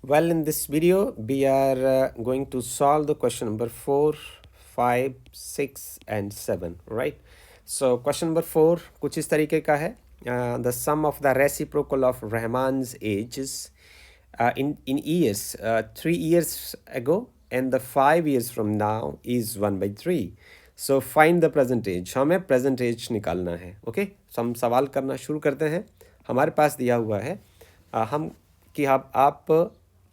Well, in this video, we are going to solve the question number 4, 5, 6 and 7, right? So question number 4 कुछ इस तरीके का है. The sum of the reciprocal of Rahman's ages in years 3 years ago and the 5 years from now is 1/3. So find the present age. हमें present age निकालना है. Okay, हम सवाल करना शुरू करते हैं. हमारे पास दिया हुआ है हम कि आप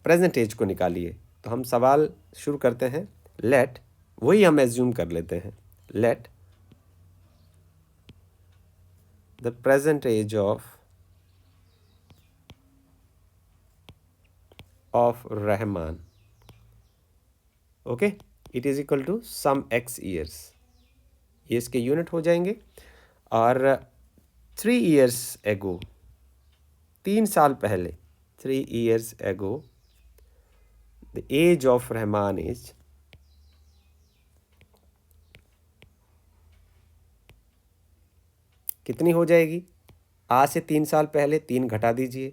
प्रेजेंट एज को निकालिए. तो हम सवाल शुरू करते हैं. लेट, वही हम एज्यूम कर लेते हैं. Let the present age of Rahman, okay, it is equal to some X years. ये इसके यूनिट हो जाएंगे. और 3 years एगो, 3 साल पहले, 3 years ago, the age of Rahman is कितनी हो जाएगी? आज से 3 साल पहले 3 घटा दीजिए,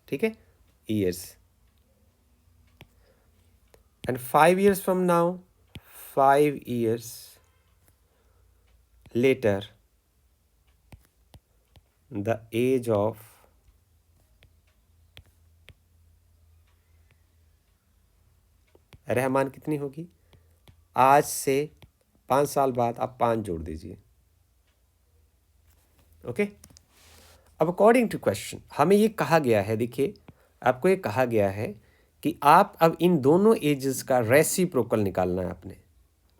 ठीक है, years. And 5 years from now, 5 years later, the age of Rahman कितनी होगी? आज से 5 साल बाद आप 5 जोड़ दीजिए. ओके. अब अकॉर्डिंग टू क्वेश्चन हमें ये कहा गया है, देखिए आपको ये कहा गया है कि आप अब इन दोनों एजेस का रेसिप्रोकल निकालना है आपने.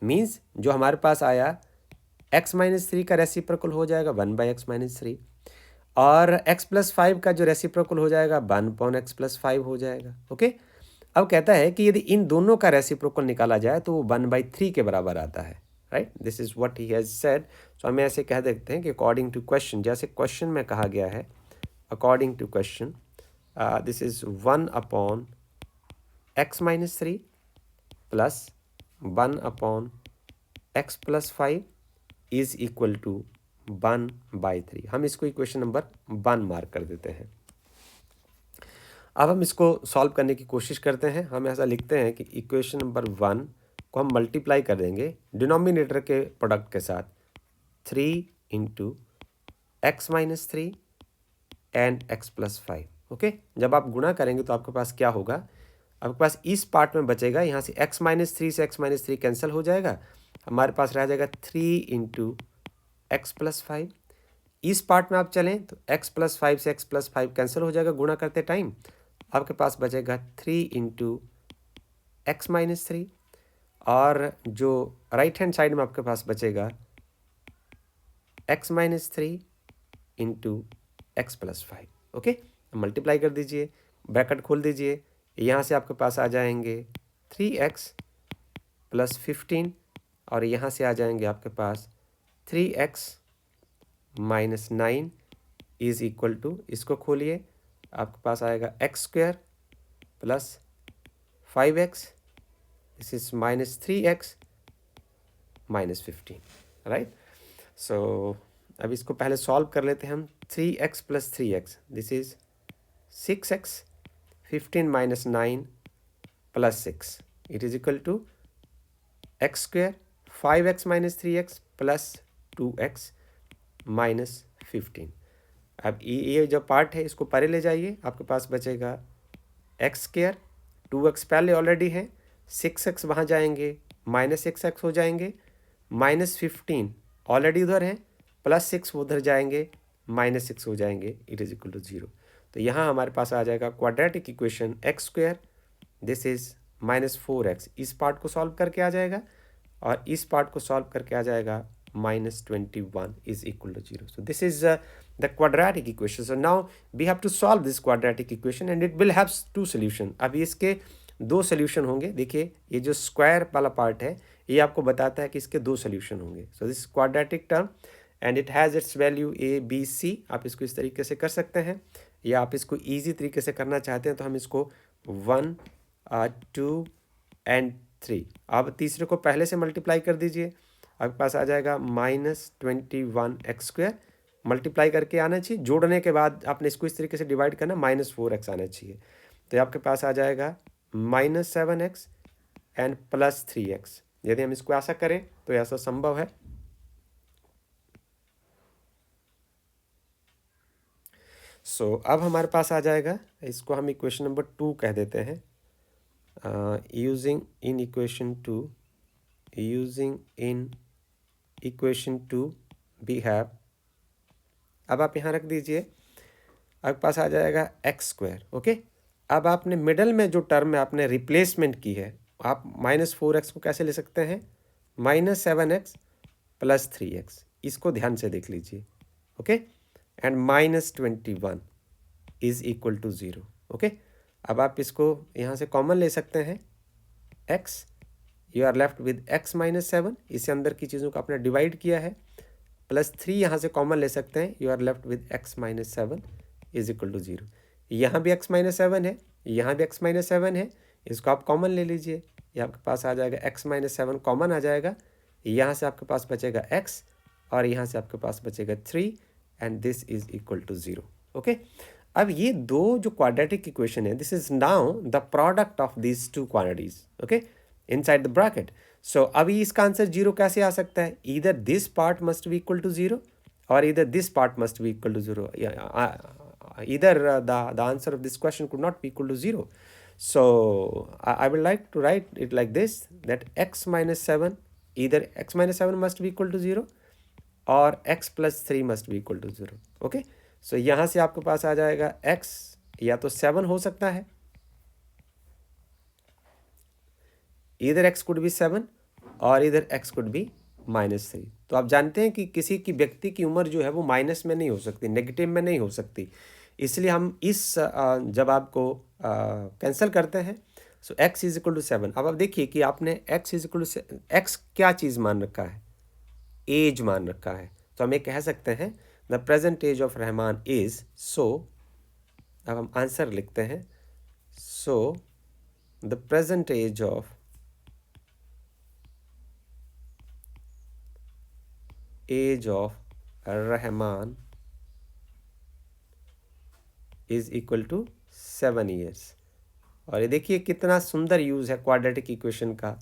मीन्स जो हमारे पास आया x-3 का रेसिप्रोकल हो जाएगा 1/x-3 और x+5 का जो रेसिप्रोकल हो जाएगा 1/x+5 हो जाएगा. ओके. अब कहता है कि यदि इन दोनों का रेसिप्रोकल निकाला जाए तो वो 1/3 के बराबर आता है. Right, this is what he has said. So हमें ऐसे कह देते हैं कि अकॉर्डिंग टू क्वेश्चन, जैसे क्वेश्चन में कहा गया है, according to question this is 1/x-3 plus 1/x+5 is equal to 1/3. हम इसको इक्वेशन नंबर 1 मार्क कर देते हैं. अब हम इसको सॉल्व करने की कोशिश करते हैं. हम ऐसा लिखते हैं कि इक्वेशन नंबर 1 को हम मल्टीप्लाई कर देंगे डिनोमिनेटर के प्रोडक्ट के साथ, 3 × x-3 एंड x+5. ओके. जब आप गुणा करेंगे तो आपके पास क्या होगा? आपके पास इस पार्ट में बचेगा, यहाँ से x-3 से x-3 कैंसिल हो जाएगा. हमारे पास रह जाएगा 3 × x+5. इस पार्ट में आप चलें तो x+5 से x+5 कैंसिल हो जाएगा गुणा करते टाइम. आपके पास बचेगा 3 × x-3 और जो राइट हैंड साइड में आपके पास बचेगा x-3 × x+5. ओके. मल्टीप्लाई कर दीजिए, ब्रैकेट खोल दीजिए, यहाँ से आपके पास आ जाएंगे 3x + 15 और यहाँ से आ जाएंगे आपके पास 3x - 9 इज इक्वल टू, इसको खोलिए, आपके पास आएगा x² + 5x, this is -3x - 15. Right. सो अब इसको पहले सॉल्व कर लेते हैं हम. 3x + 3x, this is 6x, 15 - 9 + 6, it is equal to x², 5x - 3x + 2x - 15. अब ये जो पार्ट है इसको परे ले जाइए, आपके पास बचेगा x², 2x पहले ऑलरेडी है, 6x वहाँ जाएंगे, -6x हो जाएंगे, -15 ऑलरेडी उधर है, +6 उधर जाएंगे, -6 हो जाएंगे, इट इज इक्वल टू 0. तो यहाँ हमारे पास आ जाएगा quadratic equation x², this is -4x. इस पार्ट को सॉल्व करके आ जाएगा और इस पार्ट को सॉल्व करके आ जाएगा -21 is equal to 0. So this is the quadratic equation. So now we have to solve this quadratic equation and it will have two solution. अभी इसके 2 सोल्यूशन होंगे. देखिए ये जो स्क्वायर वाला पार्ट है ये आपको बताता है कि इसके 2 सोल्यूशन होंगे. So this quadratic term and it has its value a b c. आप इसको इस तरीके से कर सकते हैं या आप इसको ईजी तरीके से करना चाहते हैं तो हम इसको 1 2 एंड 3, आप तीसरे को पहले से मल्टीप्लाई कर दीजिए, आपके पास आ जाएगा -21x². मल्टीप्लाई करके आना चाहिए, जोड़ने के बाद आपने इसको इस तरीके से डिवाइड करना, -4x आना चाहिए. तो आपके पास आ जाएगा -7x एंड +3x। यदि हम इसको ऐसा करें तो ऐसा संभव है। सो अब हमारे पास आ जाएगा, इसको हम इक्वेशन नंबर 2 कह देते हैं। Using in equation 2 we have, अब आप यहाँ रख दीजिए, आपके पास आ जाएगा x²। ओके, अब आपने मिडल में जो टर्म में आपने रिप्लेसमेंट की है, आप -4x को कैसे ले सकते हैं, -7x + 3x। इसको ध्यान से देख लीजिए। Okay, and -21 is equal to 0। Okay, अब आप इसको यहाँ से कॉमन ले सकते हैं, x, you are left with x -7, इससे अंदर की चीज़ों को आपने डिवाइड किया है, +3 यहाँ से कॉमन ले सकते हैं, you are left with x -7 is equal to 0। यहाँ भी x -7 है, यहाँ भी x -7 है, इसको आप कॉमन ले लीजिए, ये आपके पास आ जाएगा x -7 कॉमन आ जाएगा, यहाँ से आपके पास बचेगा x और यहाँ से आपके पास बचेगा 3 and this is equal to 0। Okay, अब ये दो जो क्वाड्रेटिक इक्वेशन है, this is now the product of this two quantities. Okay, inside the bracket. So अभी इसका आंसर 0 कैसे आ सकता है, either this part must be equal to 0 और either this part must be equal to 0। either the answer of this question could not be equal to 0. So I would like to write it like this, that x -7, either x -7 must be equal to 0 और x + 3 must be equal to 0. okay, so यहाँ से आपके पास आ जाएगा x या तो 7 हो सकता है, either x could be 7 और either x could be -3। तो आप जानते हैं कि किसी की व्यक्ति की उम्र जो है वो माइनस में नहीं हो सकती, नेगेटिव में नहीं हो सकती, इसलिए हम इस जवाब को कैंसिल करते हैं। So x is equal to 7। अब आप देखिए कि आपने x is equal to x क्या चीज़ मान रखा है, एज मान रखा है, तो हम ये कह सकते हैं the present age of Rahman is, so अब हम आंसर लिखते हैं, so the present age of Rahman is equal to 7 years. और ये देखिए कितना सुंदर यूज़ है क्वाड्रेटिक इक्वेशन का।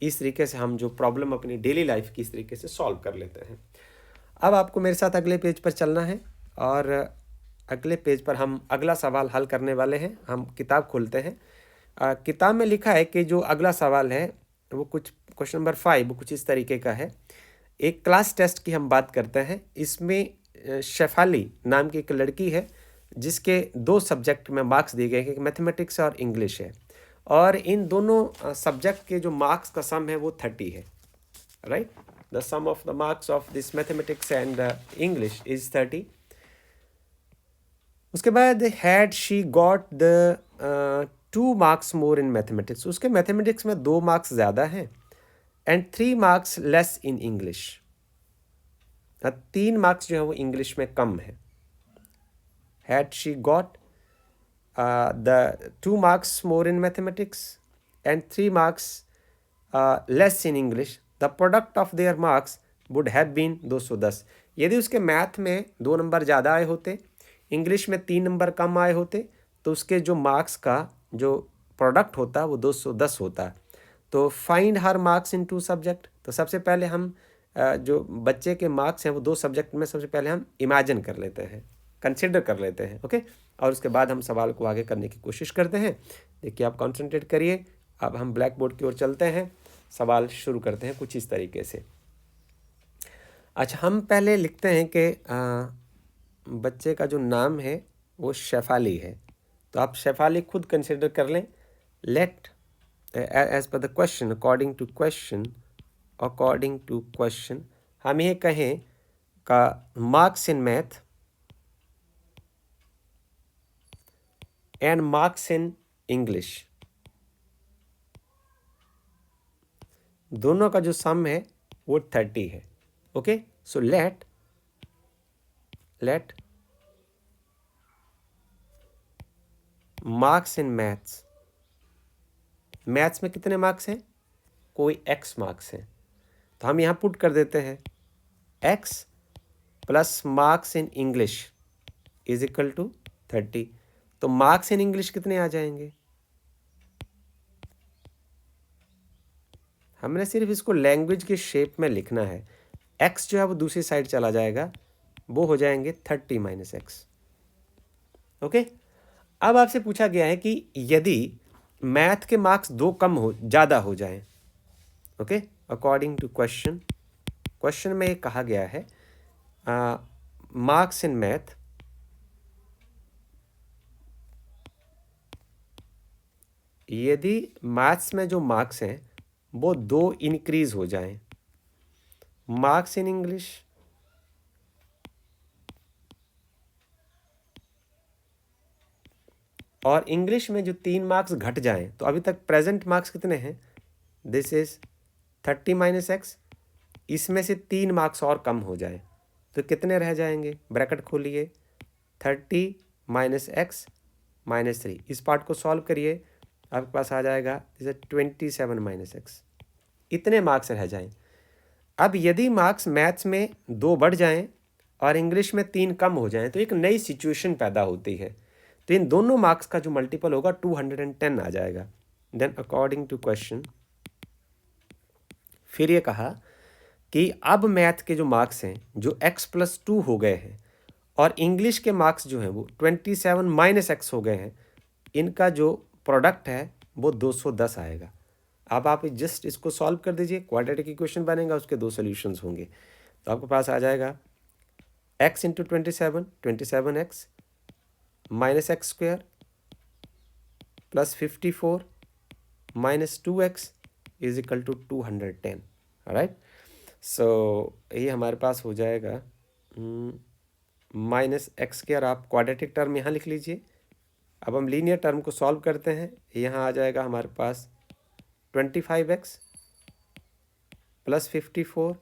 इस तरीके से हम जो प्रॉब्लम अपनी डेली लाइफ की इस तरीके से सॉल्व कर लेते हैं। अब आपको मेरे साथ अगले पेज पर चलना है और अगले पेज पर हम अगला सवाल हल करने वाले हैं। हम किताब खोलते हैं। किताब में लिखा है कि जो अगला सवाल है वो कुछ क्वेश्चन नंबर 5 वो कुछ इस तरीके का है। एक क्लास टेस्ट की हम बात करते हैं। इसमें शेफाली नाम की एक लड़की है जिसके 2 सब्जेक्ट में मार्क्स दिए गए हैं, मैथमेटिक्स और इंग्लिश है, और इन दोनों सब्जेक्ट के जो मार्क्स का सम है वो 30 है, right. The sum of the marks of this mathematics and English is 30। उसके बाद had she got the 2 marks more in mathematics, उसके मैथमेटिक्स में 2 मार्क्स ज़्यादा हैं, and 3 marks less in English, 3 marks जो है वो इंग्लिश में कम है। Had she got the 2 marks more in mathematics and 3 marks less in English, the product of their marks would have been 210। यदि उसके मैथ में 2 नंबर ज़्यादा आए होते, इंग्लिश में 3 नंबर कम आए होते, तो उसके जो मार्क्स का जो प्रोडक्ट होता वो 210 होता। तो find her marks in 2 subject. तो सबसे पहले हम जो बच्चे के मार्क्स हैं वो 2 सब्जेक्ट में सबसे पहले हम इमेजिन कर लेते हैं, कंसिडर कर लेते हैं। ओके, और उसके बाद हम सवाल को आगे करने की कोशिश करते हैं। देखिए आप कंसंट्रेट करिए। अब हम ब्लैक बोर्ड की ओर चलते हैं, सवाल शुरू करते हैं कुछ इस तरीके से। अच्छा, हम पहले लिखते हैं कि बच्चे का जो नाम है वो शेफाली है, तो आप शेफाली खुद कंसिडर कर लें। Let as per the question, according to question हम ये कहें का marks in math and marks in English, दोनों का जो सम है वो 30 है। Okay, so let marks in maths, maths में कितने मार्क्स हैं, कोई x मार्क्स हैं, तो हम यहाँ पुट कर देते हैं x plus marks in English is equal to 30। तो मार्क्स इन इंग्लिश कितने आ जाएंगे? हमने सिर्फ इसको लैंग्वेज के शेप में लिखना है। x जो है वो दूसरी साइड चला जाएगा, वो हो जाएंगे 30 माइनस एक्स। ओके, अब आपसे पूछा गया है कि यदि मैथ के मार्क्स 2 कम हो ज़्यादा हो जाएं, ओके, अकॉर्डिंग टू क्वेश्चन में कहा गया है मार्क्स इन मैथ यदि मैथ्स में जो मार्क्स हैं वो 2 इंक्रीज हो जाएं, मार्क्स इन इंग्लिश और इंग्लिश में जो 3 मार्क्स घट जाएं, तो अभी तक प्रेजेंट मार्क्स कितने हैं? दिस इज 30 माइनस एक्स, इसमें से 3 मार्क्स और कम हो जाए तो कितने रह जाएंगे? ब्रैकेट खोलिए, 30 माइनस एक्स माइनस 3, इस पार्ट को सॉल्व करिए, आपके पास आ जाएगा जैसे 27 माइनस एक्स, इतने मार्क्स रह जाएं। अब यदि मार्क्स मैथ्स में 2 बढ़ जाएं और इंग्लिश में 3 कम हो जाएं तो एक नई सिचुएशन पैदा होती है, तो इन दोनों मार्क्स का जो मल्टीपल होगा 210 आ जाएगा। देन अकॉर्डिंग टू क्वेश्चन फिर ये कहा कि अब मैथ के जो मार्क्स हैं जो x+2 हो गए हैं और इंग्लिश के मार्क्स जो हैं वो 27 माइनस एक्स हो गए हैं, इनका जो प्रोडक्ट है वो 210 आएगा। अब आप जस्ट इसको सॉल्व कर दीजिए, क्वाड्रेटिक इक्वेशन बनेगा, उसके 2 सॉल्यूशंस होंगे, तो आपके पास आ जाएगा x into 27x minus x square plus 54 minus 2x is equal to 210। Right, so ये हमारे पास हो जाएगा माइनस एक्स स्क्वायर, आप क्वाड्रेटिक टर्म यहाँ लिख लीजिए। अब हम लीनियर टर्म को सॉल्व करते हैं, यहाँ आ जाएगा हमारे पास 25x plus 54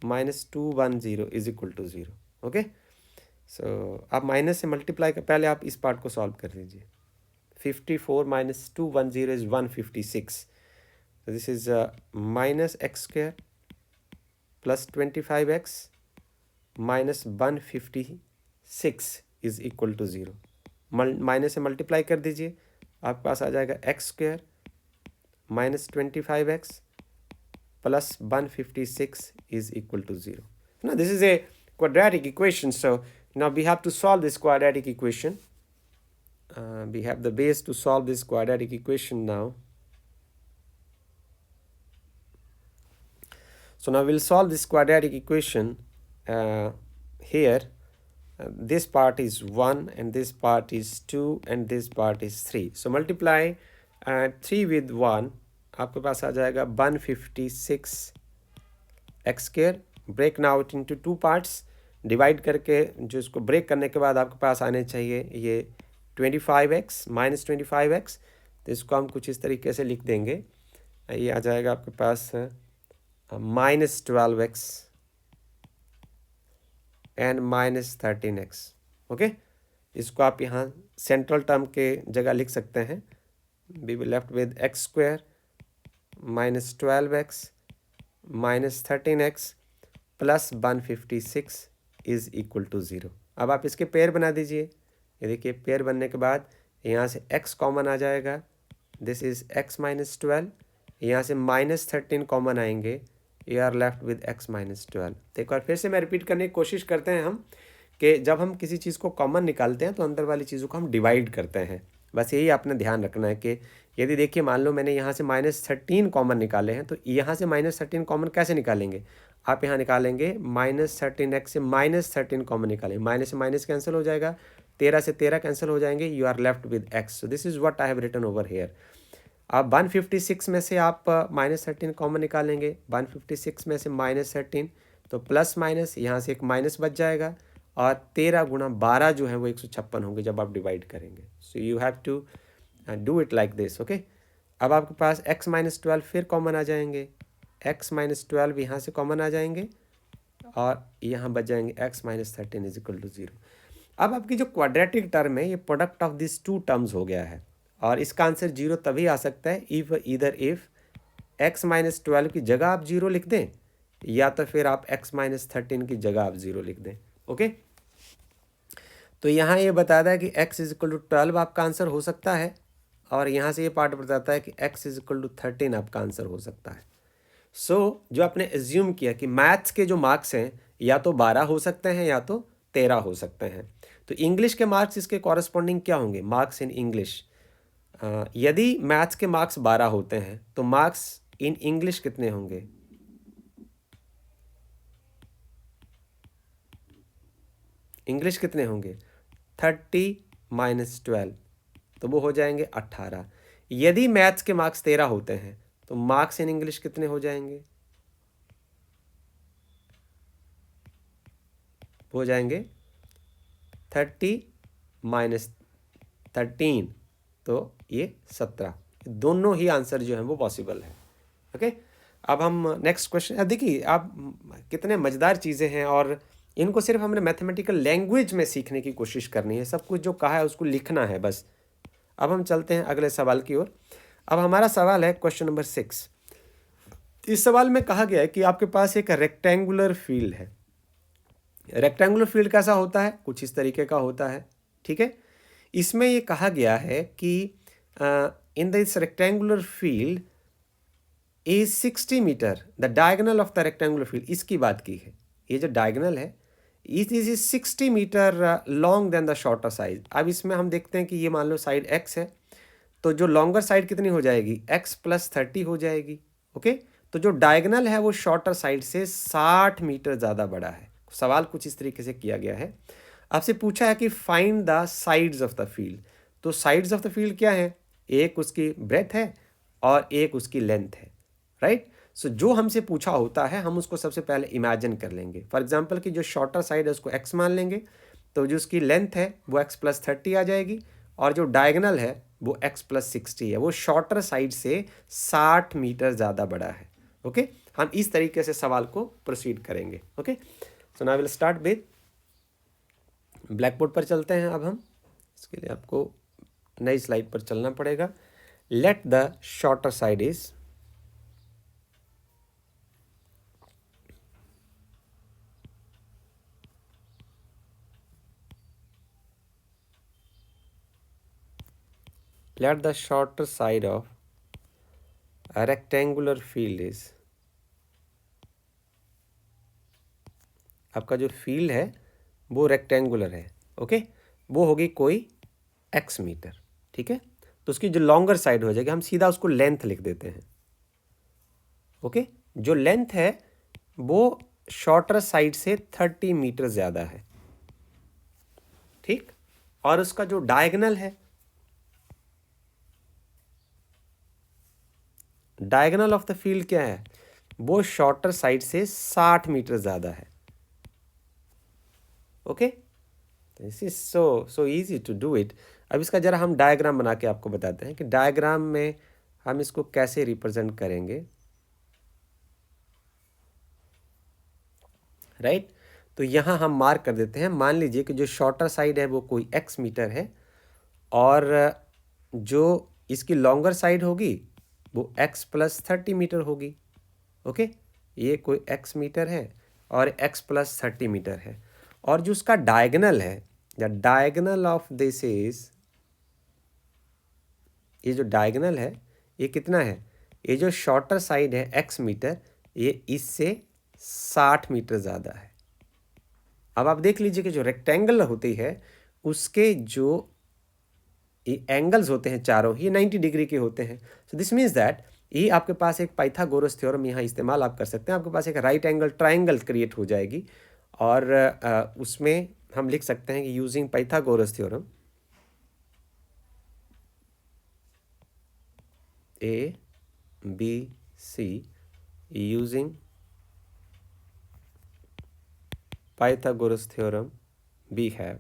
minus 210 is equal to 0। Okay, so आप माइनस से मल्टीप्लाई कर, पहले आप इस पार्ट को सॉल्व कर लीजिए। 54 minus 210 is 156, so this is minus x square plus 25x minus 156 is equal to 0। Minus से मल्टीप्लाई कर दीजिए, आपके पास आ जाएगा x square minus 25x plus 156 is equal to 0। Now this is a quadratic equation, so now we have to solve this quadratic equation. We have the base to solve this quadratic equation now. So now we'll solve this quadratic equation here. This part is 1 and this part is 2 and this part is 3. So multiply 3 with 1, आपके पास आ जाएगा 156 x square। Break now it into 2 parts, divide करके जो इसको break करने के बाद आपके पास आने चाहिए ये 25x माइनस 25x, तो इसको हम कुछ इस तरीके से लिख देंगे, ये आ जाएगा आपके पास minus 12x and minus 13x। Okay, इसको आप यहाँ सेंट्रल टर्म के जगह लिख सकते हैं। We will left with X square minus 12x minus 13x plus 156 is equal to 0। अब आप इसके पेयर बना दीजिए, ये देखिए पेयर बनने के बाद यहाँ से x कॉमन आ जाएगा, दिस इज x माइनस 12, यहाँ से माइनस 13 कॉमन आएंगे, you are left with x minus 12। तो एक बार फिर से मैं रिपीट करने की कोशिश करते हैं हम कि जब हम किसी चीज़ को कॉमन निकालते हैं तो अंदर वाली चीज़ों को हम डिवाइड करते हैं। बस यही आपने ध्यान रखना है कि यदि देखिए मान लो मैंने यहाँ से माइनस 13 कॉमन निकाले हैं, तो यहाँ से माइनस 13 कॉमन कैसे निकालेंगे? आप यहाँ निकालेंगे माइनस 13x से माइनस 13 कॉमन निकालेंगे, माइनस से माइनस कैंसिल हो जाएगा, 13 से 13 कैंसिल हो जाएंगे, you are left with x। So this is what I have written over here. अब 156 में से आप माइनस 13 कॉमन निकालेंगे, 156 में से माइनस 13, तो प्लस माइनस यहाँ से एक माइनस बच जाएगा, और 13 गुणा 12 जो है वो 156 होंगे जब आप डिवाइड करेंगे। So you have to do it like this. Okay, अब आपके पास x माइनस 12 फिर कॉमन आ जाएंगे, x माइनस 12 यहाँ से कॉमन आ जाएंगे, और यहाँ बच जाएंगे x minus 13 is equal to 0। अब आपकी जो क्वाड्रेटिक टर्म है ये product of this two terms हो गया है, और इसका आंसर 0 तभी आ सकता है इफ x माइनस 12 की जगह आप 0 लिख दें, या तो फिर आप x माइनस 13 की जगह आप 0 लिख दें। ओके, तो यहाँ ये बताता है कि x इज इक्वल टू 12 आपका आंसर हो सकता है, और यहाँ से ये पार्ट बताता है कि x इज इक्वल टू 13 आपका आंसर हो सकता है। जो आपने एज्यूम किया कि मैथ्स के जो मार्क्स हैं या तो 12 हो सकते हैं या तो 13 हो सकते हैं, तो इंग्लिश के मार्क्स इसके कॉरस्पॉन्डिंग क्या होंगे? मार्क्स इन इंग्लिश, यदि मैथ्स के मार्क्स 12 होते हैं तो मार्क्स इन इंग्लिश कितने होंगे? इंग्लिश कितने होंगे? 30 माइनस 12, तो वो हो जाएंगे 18। यदि मैथ्स के मार्क्स 13 होते हैं तो मार्क्स इन इंग्लिश कितने हो जाएंगे? हो जाएंगे 30 माइनस 13, तो ये 17। दोनों ही आंसर जो है वो पॉसिबल है। ओके, अब हम नेक्स्ट क्वेश्चन। देखिए आप कितने मज़ेदार चीज़ें हैं, और इनको सिर्फ हमने मैथमेटिकल लैंग्वेज में सीखने की कोशिश करनी है, सब कुछ जो कहा है उसको लिखना है बस। अब हम चलते हैं अगले सवाल की ओर। अब हमारा सवाल है क्वेश्चन नंबर 6। इस सवाल में कहा गया है कि आपके पास एक रेक्टेंगुलर फील्ड है। रेक्टेंगुलर फील्ड कैसा होता है? कुछ इस तरीके का होता है, ठीक है। इसमें ये कहा गया है कि in this rectangular field is 60 metre, the diagonal of the rectangular field, इसकी बात की है। ये जो डायगोनल है it is 60 metre long than the shorter side. अब इसमें हम देखते हैं कि ये मान लो साइड x है, तो जो लॉन्गर साइड कितनी हो जाएगी? x प्लस 30 हो जाएगी। ओके, तो जो डायगोनल है वो शॉर्टर साइड से 60 मीटर ज़्यादा बड़ा है। सवाल कुछ इस तरीके से किया गया है। आपसे पूछा है कि find the sides of the field. तो साइड्स ऑफ द फील्ड क्या है? एक उसकी ब्रेथ है और एक उसकी लेंथ है, राइट। सो जो हमसे पूछा होता है हम उसको सबसे पहले इमेजिन कर लेंगे। फॉर एग्जांपल कि जो शॉर्टर साइड है उसको x मान लेंगे, तो जो उसकी लेंथ है वो x प्लस 30 आ जाएगी, और जो डायगोनल है वो x प्लस 60 है। वो शॉर्टर साइड से 60 मीटर ज़्यादा बड़ा है। ओके, हम इस तरीके से सवाल को प्रोसीड करेंगे। Okay, so now will start with black board पर चलते हैं। अब हम इसके लिए आपको नई स्लाइड पर चलना पड़ेगा। Let the shorter side is let the shorter side of a rectangular field is, आपका जो फील्ड है वो रेक्टेंगुलर है। ओके, वो होगी कोई x मीटर, ठीक है। तो उसकी जो लॉन्गर साइड हो जाएगी, हम सीधा उसको लेंथ लिख देते हैं। ओके, जो लेंथ है वो शॉर्टर साइड से 30 मीटर ज़्यादा है, ठीक। और उसका जो डायगोनल है, डायगोनल ऑफ द फील्ड क्या है? वो शॉर्टर साइड से 60 मीटर ज़्यादा है। Okay, this is so easy to do it. अब इसका जरा हम डायग्राम बना के आपको बताते हैं कि डायग्राम में हम इसको कैसे रिप्रेजेंट करेंगे, राइट। तो यहाँ हम मार्क कर देते हैं। मान लीजिए कि जो शॉर्टर साइड है वो कोई x मीटर है, और जो इसकी लॉन्गर साइड होगी वो x प्लस 30 मीटर होगी। ओके, ये कोई x मीटर है और x प्लस 30 मीटर है, और जो उसका डायगोनल है, the diagonal of this is, ये जो डायगोनल है ये कितना है? ये जो शॉर्टर साइड है x मीटर, ये इससे 60 मीटर ज़्यादा है। अब आप देख लीजिए कि जो रेक्टेंगल होती है उसके जो ये एंगल्स होते हैं चारों, ये 90 डिग्री के होते हैं। सो दिस मीन्स दैट ये आपके पास एक पाइथागोरस थ्योरम यहाँ इस्तेमाल आप कर सकते हैं। आपके पास एक राइट एंगल ट्राइंगल क्रिएट हो जाएगी, और उसमें हम लिख सकते हैं कि using Pythagoras theorem A B C using Pythagoras theorem we have.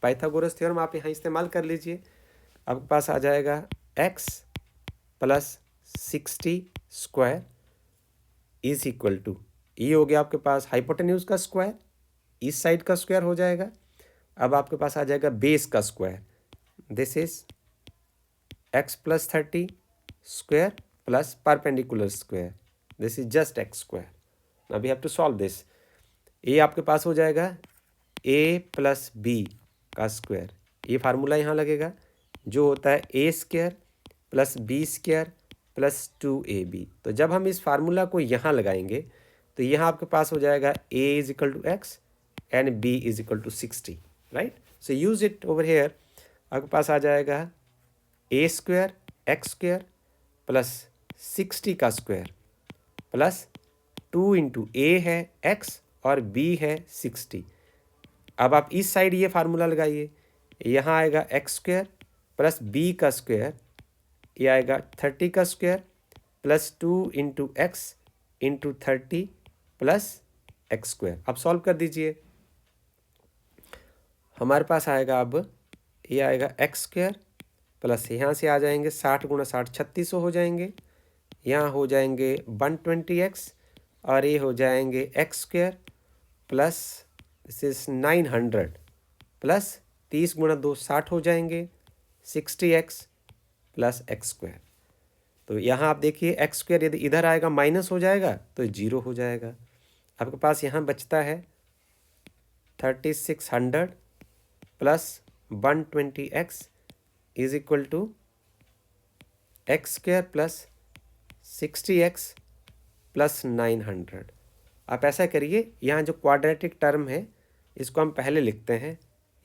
Pythagoras theorem आप यहाँ इस्तेमाल कर लीजिए। आपके पास आ जाएगा x plus 60 square is equal to, ये हो गया आपके पास हाइपोटेन्यूज का स्क्वायर, इस साइड का स्क्वायर हो जाएगा। अब आपके पास आ जाएगा बेस का square, this is x plus 30 square plus perpendicular square, this is just x square. Now we have to solve this. ये आपके पास हो जाएगा a प्लस बी का स्क्वायर, ये फार्मूला यहाँ लगेगा जो होता है ए square plus B square plus 2ab। तो जब हम इस फार्मूला को यहाँ लगाएंगे तो यहाँ आपके पास हो जाएगा a is equal to X and b is equal to 60, right. So use it over here, आपके पास आ जाएगा a square X square plus 60 का स्क्वायर प्लस 2 इंटू ए है x और b है 60। अब आप इस साइड ये फार्मूला लगाइए, यहाँ आएगा एक्स स्क्वायर प्लस बी का स्क्वायर, ये आएगा 30 का square plus 2 into x into 30 plus x square. अब सॉल्व कर दीजिए, हमारे पास आएगा अब ये आएगा एक्स स्क्वायर प्लस यहाँ से आ जाएंगे 60 गुणा 60 3600 हो जाएंगे, यहाँ हो जाएंगे 120x और ये हो जाएंगे x square plus this is 900 plus 30 गुणा 2 60 हो जाएंगे 60x प्लस एक्स स्क्वायर। तो यहाँ आप देखिए एक्स स्क्वायर यदि इधर आएगा माइनस हो जाएगा तो 0 हो जाएगा। आपके पास यहाँ बचता है 3600 plus 120x is equal to X square plus 60x plus 900। आप ऐसा करिए, यहाँ जो क्वाड्रेटिक टर्म है इसको हम पहले लिखते हैं,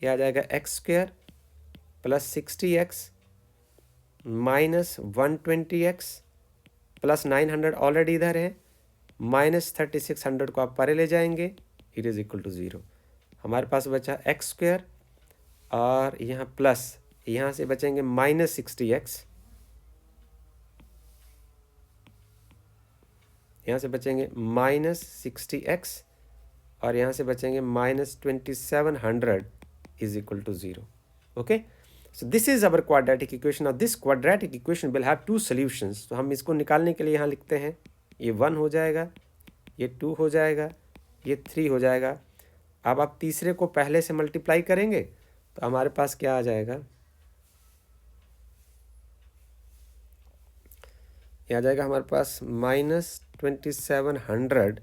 यह आ जाएगा x square plus 60x minus 120x plus 900 already इधर है, माइनस 3600 को आप परे ले जाएंगे, इट इज़ इक्वल टू 0। हमारे पास बचा एक्स स्क्वायर और यहाँ प्लस यहाँ से बचेंगे माइनस 60x, यहाँ से बचेंगे माइनस 60x और यहाँ से बचेंगे minus 2700 is equal to 0। Okay, so this is our quadratic equation. और this quadratic equation will have two solutions. तो हम इसको निकालने के लिए यहाँ लिखते हैं, ये 1 हो जाएगा, ये 2 हो जाएगा, ये 3 हो जाएगा। अब आप तीसरे को पहले से मल्टीप्लाई करेंगे तो हमारे पास क्या आ जाएगा, ये आ जाएगा हमारे पास माइनस 2700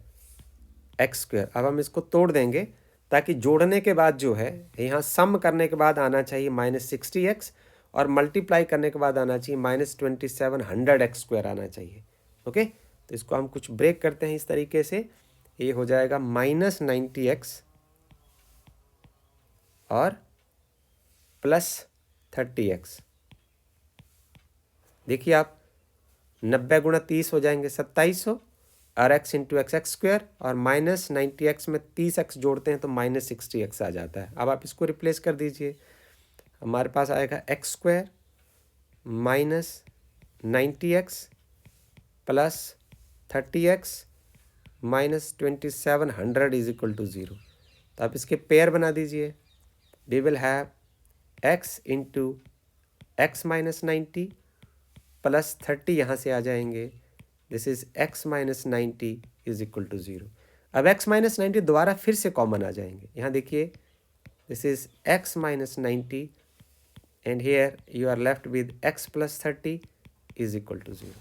एक्स स्क्वायर। अब हम इसको तोड़ देंगे ताकि जोड़ने के बाद जो है यहाँ सम करने के बाद आना चाहिए माइनस 60x और मल्टीप्लाई करने के बाद आना चाहिए माइनस 2700 एक्स स्क्वायर आना चाहिए। ओके, तो इसको हम कुछ ब्रेक करते हैं इस तरीके से, ये हो जाएगा माइनस 90x और प्लस 30x। देखिए आप 90 गुणा 30 हो जाएंगे 2700 और x into x x square और माइनस 90x में 30x जोड़ते हैं तो माइनस 60x आ जाता है। अब आप इसको रिप्लेस कर दीजिए, हमारे पास आएगा X square minus 90x plus 30x minus 2700 is equal to 0। तो आप इसके पेयर बना दीजिए, we will have x into X minus 90 plus 30 यहाँ से आ जाएंगे, this is x minus 90 is equal to 0। अब x माइनस 90 दोबारा फिर से कॉमन आ जाएंगे, यहाँ देखिए this is x minus 90 and here you are left with x plus 30 is equal to 0।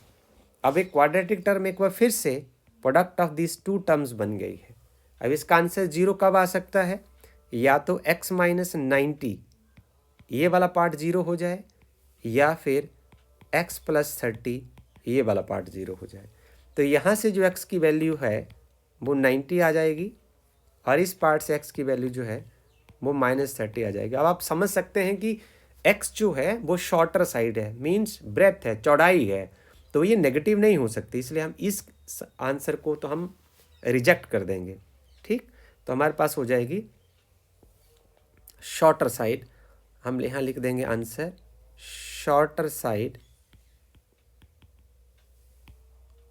अब एक क्वाड्रेटिक टर्म एक बार फिर से product of this two terms बन गई है। अब इसका आंसर 0 कब आ सकता है, या तो x माइनस 90 ये वाला पार्ट 0 हो जाए या फिर x प्लस 30 ये वाला पार्ट 0 हो जाए। तो यहाँ से जो x की वैल्यू है वो 90 आ जाएगी और इस पार्ट से x की वैल्यू जो है वो माइनस 30 आ जाएगी। अब आप समझ सकते हैं कि x जो है वो शॉर्टर साइड है, मीन्स ब्रेथ है, चौड़ाई है, तो ये नेगेटिव नहीं हो सकती, इसलिए हम इस आंसर को तो हम रिजेक्ट कर देंगे। ठीक, तो हमारे पास हो जाएगी शॉर्टर साइड, हम यहाँ लिख देंगे answer shorter side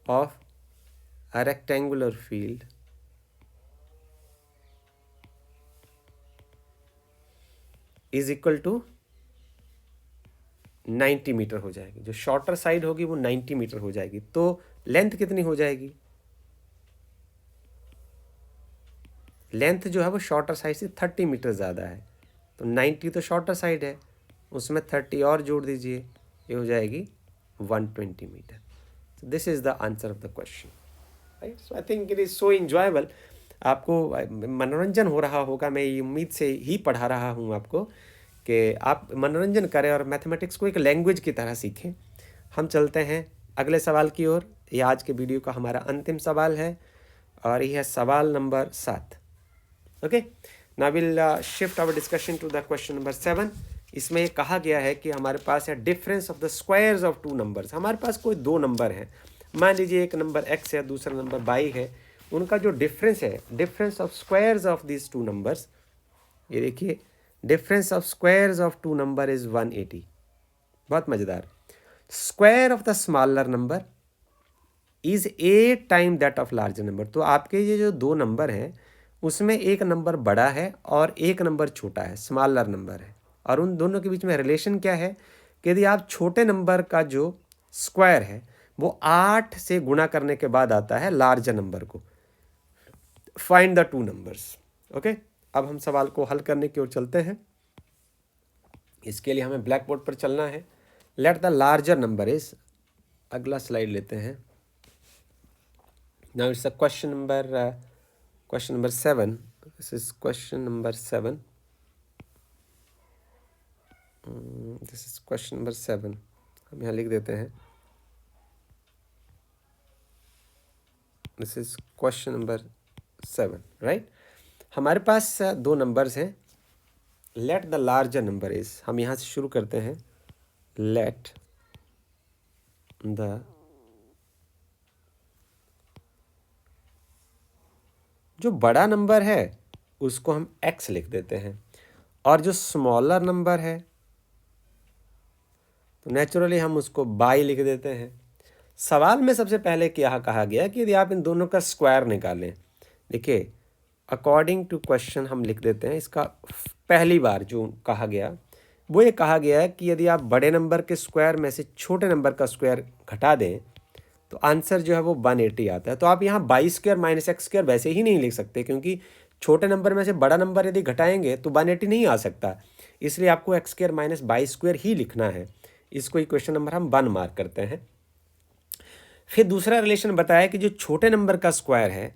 of a rectangular field is equal to 90 metre हो जाएगी। जो शॉर्टर साइड होगी वो 90 मीटर हो जाएगी। तो लेंथ कितनी हो जाएगी, लेंथ जो है वो शॉर्टर साइड से 30 मीटर ज़्यादा है, तो 90 तो शॉर्टर साइड है, उसमें 30 और जोड़ दीजिए, ये हो जाएगी 120 metre. So this is the answer of the question, right? So I think it is so enjoyable. आपको मनोरंजन हो रहा होगा, मैं ये उम्मीद से ही पढ़ा रहा हूँ आपको कि आप मनोरंजन करें और मैथमेटिक्स को एक लैंग्वेज की तरह सीखें। हम चलते हैं अगले सवाल की ओर। ये आज के वीडियो का हमारा अंतिम सवाल है और यह है सवाल number 7। Okay, now will shift our discussion to the question number 7। इसमें ये कहा गया है कि हमारे पास है difference of the squares of two numbers. हमारे पास कोई दो नंबर हैं, मान लीजिए एक नंबर x है, दूसरा नंबर y है। उनका जो डिफरेंस है, difference of squares of this two numbers, ये देखिए, difference of squares of two number is 180। बहुत मज़ेदार। Square of the smaller number is 8 time that of larger number. तो आपके ये जो दो नंबर हैं उसमें एक नंबर बड़ा है और एक नंबर छोटा है, स्मॉलर नंबर है। और उन दोनों के बीच में रिलेशन क्या है कि यदि आप छोटे नंबर का जो स्क्वायर है वो 8 से गुणा करने के बाद आता है लार्जर नंबर को। Find the two numbers. Okay, अब हम सवाल को हल करने की ओर चलते हैं। इसके लिए हमें ब्लैक बोर्ड पर चलना है। Let the larger number is, अगला स्लाइड लेते हैं। Now it's a question number 7. This is question number 7. This is question number 7. हम यहाँ लिख देते हैं, this is question number 7, right. हमारे पास दो नंबर्स हैं। Let the larger number is, हम यहाँ से शुरू करते हैं। लेट द, जो बड़ा नंबर है उसको हम x लिख देते हैं और जो स्मॉलर नंबर है तो नेचुरली हम उसको y लिख देते हैं। सवाल में सबसे पहले क्या कहा गया कि यदि आप इन दोनों का स्क्वायर निकालें, देखिए अकॉर्डिंग टू क्वेश्चन हम लिख देते हैं। इसका पहली बार जो कहा गया वो ये कहा गया है कि यदि आप बड़े नंबर के स्क्वायर में से छोटे नंबर का स्क्वायर घटा दें तो आंसर जो है वो 180 आता है। तो आप यहाँ 22² माइनस x² वैसे ही नहीं लिख सकते, क्योंकि छोटे नंबर में से बड़ा नंबर यदि घटाएंगे तो 180 नहीं आ सकता। इसलिए आपको x² माइनस 22² ही लिखना है। इसको इक्वेशन नंबर हम 1 मार्क करते हैं। फिर दूसरा रिलेशन बताया कि जो छोटे नंबर का स्क्वायर है,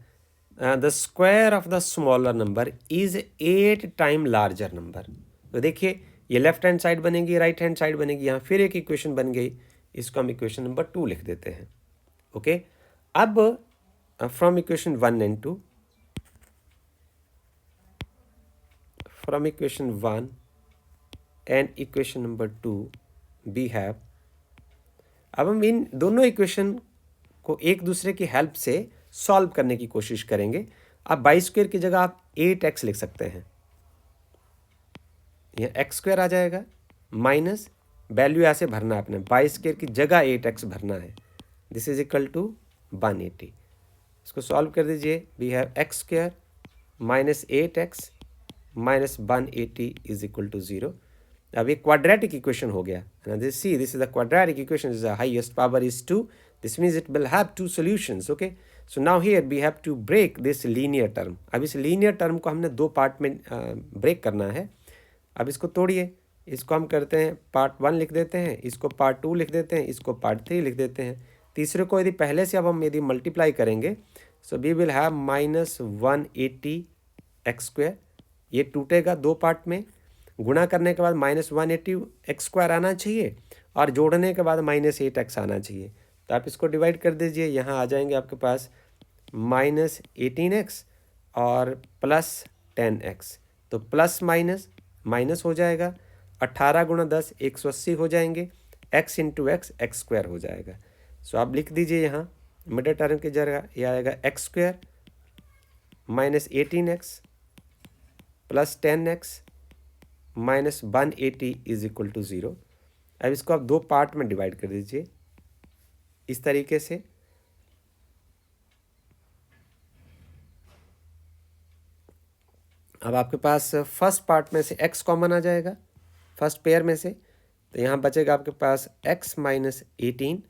the square of the smaller number is 8 time larger number. तो देखिए ये लेफ्ट हैंड साइड बनेगी, राइट हैंड साइड बनेगी। यहाँ फिर एक इक्वेशन बन गई, इसको हम इक्वेशन नंबर 2 लिख देते हैं। ओके, अब from equation 1 and 2, from equation 1 and equation number 2 we have, अब हम इन दोनों इक्वेशन को एक दूसरे की हेल्प से सॉल्व करने की कोशिश करेंगे। अब y² की जगह आप 8x लिख सकते हैं। यह x² आ जाएगा माइनस वैल्यू ऐसे भरना है आपने, y² की जगह 8x भरना है। This is equal to 180। इसको सॉल्व कर दीजिए। We have x² minus 8x minus 180 is equal to 0। अब ये क्वाड्रेटिक इक्वेशन हो गया। This is the quadratic equation, the highest power is 2। This means it will have 2 solutions. Okay, so now here we have to break this linear term. अब इस linear term को हमने दो part में break करना है। अब इसको तोड़िए। इसको हम करते हैं पार्ट 1 लिख देते हैं, इसको पार्ट 2 लिख देते हैं, इसको पार्ट 3 लिख देते हैं। तीसरे को यदि पहले से अब हम यदि मल्टीप्लाई करेंगे, so we will have minus 180 x²। ये टूटेगा दो पार्ट में। गुणा करने के बाद माइनस 180 x² आना चाहिए और जोड़ने के बाद माइनस 8x आना चाहिए। तो आप इसको डिवाइड कर दीजिए। यहाँ आ जाएंगे आपके पास माइनस 18x और प्लस 10x। तो प्लस माइनस माइनस हो जाएगा। 18 गुणा 10 180 हो जाएंगे। x इंटू एक्स x² हो जाएगा। सो आप लिख दीजिए यहाँ मिडिल टर्म की जगह ये आएगा x² minus 18x plus 10x minus 180 is equal to 0। अब इसको आप दो पार्ट में डिवाइड कर दीजिए इस तरीके से। अब आपके पास फर्स्ट पार्ट में से x कॉमन आ जाएगा, फर्स्ट पेयर में से। तो यहाँ बचेगा आपके पास x माइनस 18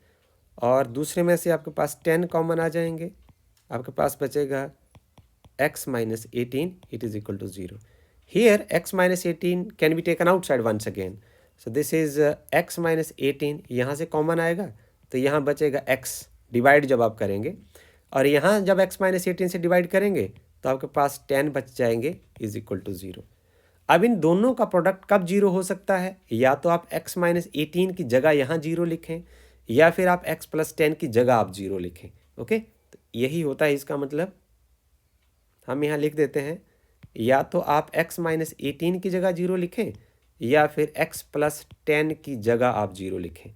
और दूसरे में से आपके पास 10 कॉमन आ जाएंगे। आपके पास बचेगा x minus 18, it is equal to 0। Here x minus 18 can be taken outside once again. So this is x minus 18, यहाँ से कॉमन आएगा तो यहाँ बचेगा x डिवाइड जब आप करेंगे, और यहाँ जब x माइनस 18 से डिवाइड करेंगे तो आपके पास 10 बच जाएंगे इज इक्वल टू 0। अब इन दोनों का प्रोडक्ट कब 0 हो सकता है? या तो आप x माइनस 18 की जगह यहाँ 0 लिखें, या फिर आप x प्लस 10 की जगह आप 0 लिखें। ओके, तो यही होता है इसका मतलब। हम यहाँ लिख देते हैं, या तो आप x माइनस 18 की जगह 0 लिखें, या फिर x प्लस 10 की जगह आप 0 लिखें।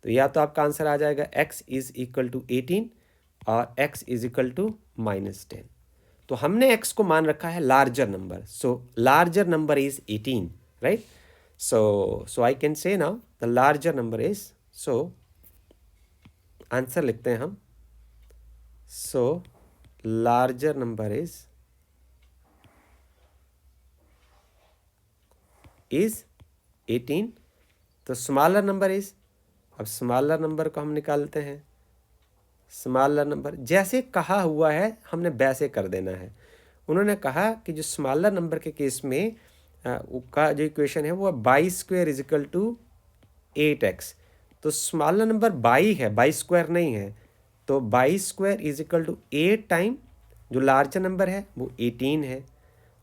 तो या तो आपका आंसर आ जाएगा x इज इक्वल टू 18 और x is equal to minus 10। तो हमने x को मान रखा है larger number, so larger number is 18, right? So I can say now the larger number is, so answer लिखते हैं हम, सो लार्जर नंबर इज 18। तो स्मॉलर नंबर इज, अब स्मॉलर नंबर को हम निकालते हैं। स्मॉलर नंबर जैसे कहा हुआ है हमने वैसे कर देना है। उन्होंने कहा कि जो स्मॉलर नंबर के केस में का जो इक्वेशन है वो 22 square is equal to 8x। तो स्मॉलर नंबर 22 है, 22 स्क्वायर नहीं है। तो 22 square is equal to 8 time जो लार्जर नंबर है वो 18 है।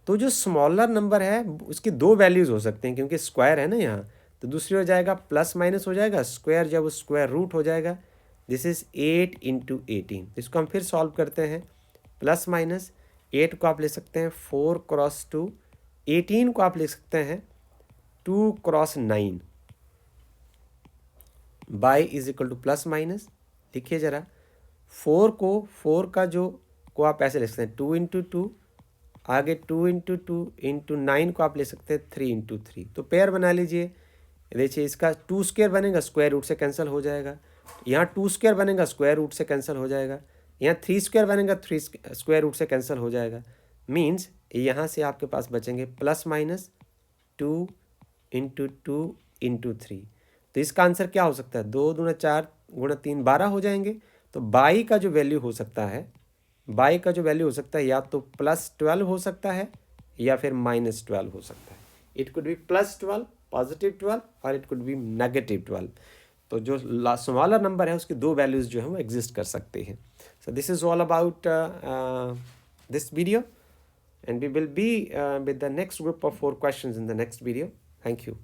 तो जो स्मॉलर नंबर है उसकी दो वैल्यूज़ हो सकते हैं, क्योंकि स्क्वायर है ना यहाँ, तो दूसरी हो जाएगा प्लस माइनस हो जाएगा, स्क्वायर जब स्क्वायर रूट हो जाएगा। This is 8 into 18। इसको हम फिर सॉल्व करते हैं। प्लस माइनस 8 को आप ले सकते हैं 4 क्रॉस 2, 18 को आप ले सकते हैं 2 cross 9, by is equal two plus minus. लिखिए ज़रा, 4 का जो को आप ऐसे ले सकते हैं 2 इंटू 2, आगे 2 इंटू 2 इंटू 9 को आप ले सकते हैं 3 इंटू 3। तो पेयर बना लीजिए। देखिए इसका 2 स्क्वायर बनेगा, स्क्वायर रूट से कैंसिल हो जाएगा। यहाँ 2 स्क्वायर बनेगा, स्क्वायर रूट से कैंसिल हो जाएगा। यहाँ 3 स्क्वायर बनेगा, 3 स्क्वायर रूट से कैंसिल हो जाएगा। मीन्स यहाँ से आपके पास बचेंगे प्लस माइनस 2 इंटू 2 इंटू 3। तो इसका आंसर क्या हो सकता है? 2 दूना 4 गुणा 3 12 हो जाएंगे। तो बाई का जो वैल्यू हो सकता है, बाई का जो वैल्यू हो सकता है या तो प्लस 12 हो सकता है या फिर माइनस 12 हो सकता है। It could be plus 12, positive 12, और इट कुड बी नेगेटिव 12। तो जो स्मॉलर नंबर है उसकी दो वैल्यूज़ जो है वो एग्जिस्ट कर सकते हैं। So this is all about this video, and we will be with the next group of 4 questions in the next video. Thank you.